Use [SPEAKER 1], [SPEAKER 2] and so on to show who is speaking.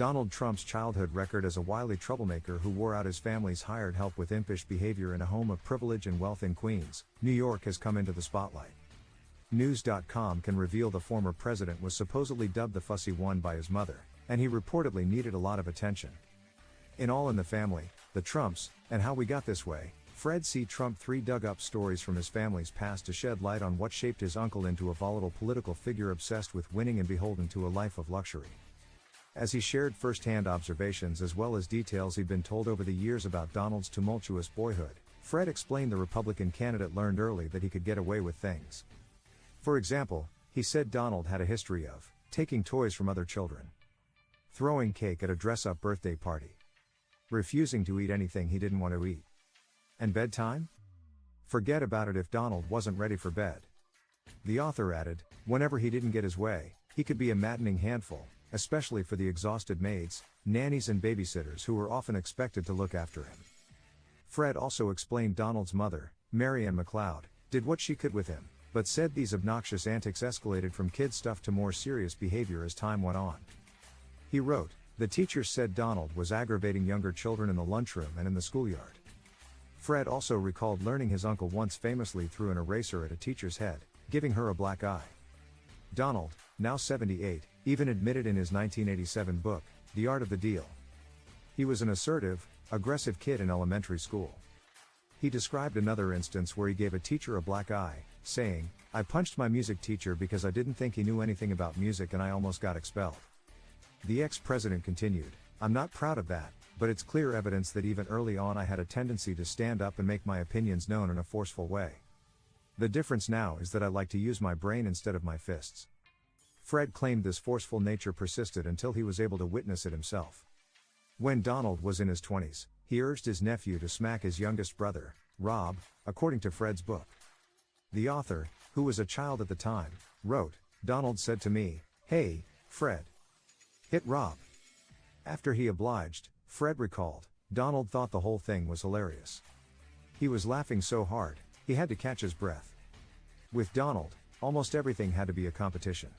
[SPEAKER 1] Donald Trump's childhood record as a wily troublemaker who wore out his family's hired help with impish behavior in a home of privilege and wealth in Queens, New York has come into the spotlight. News.com can reveal the former president was supposedly dubbed the fussy one by his mother, and he reportedly needed a lot of attention. In All in the Family, The Trumps, and How We Got This Way, Fred C. Trump III dug up stories from his family's past to shed light on what shaped his uncle into a volatile political figure obsessed with winning and beholden to a life of luxury. As he shared first-hand observations as well as details he'd been told over the years about Donald's tumultuous boyhood, Fred explained the Republican candidate learned early that he could get away with things. For example, he said Donald had a history of taking toys from other children, throwing cake at a dress-up birthday party, refusing to eat anything he didn't want to eat, and bedtime? Forget about it if Donald wasn't ready for bed. The author added, whenever he didn't get his way, he could be a maddening handful, especially for the exhausted maids, nannies and babysitters who were often expected to look after him. Fred also explained Donald's mother, Mary Ann McLeod, did what she could with him, but said these obnoxious antics escalated from kid stuff to more serious behavior as time went on. He wrote, the teachers said Donald was aggravating younger children in the lunchroom and in the schoolyard. Fred also recalled learning his uncle once famously threw an eraser at a teacher's head, giving her a black eye. Donald, now 78, even admitted in his 1987 book, The Art of the Deal. He was an assertive, aggressive kid in elementary school. He described another instance where he gave a teacher a black eye, saying, I punched my music teacher because I didn't think he knew anything about music and I almost got expelled. The ex-president continued, I'm not proud of that, but it's clear evidence that even early on I had a tendency to stand up and make my opinions known in a forceful way. The difference now is that I like to use my brain instead of my fists. Fred claimed this forceful nature persisted until he was able to witness it himself. When Donald was in his 20s, he urged his nephew to smack his youngest brother, Rob, according to Fred's book. The author, who was a child at the time, wrote, Donald said to me, hey, Fred, hit Rob. After he obliged, Fred recalled, Donald thought the whole thing was hilarious. He was laughing so hard, he had to catch his breath. With Donald, almost everything had to be a competition.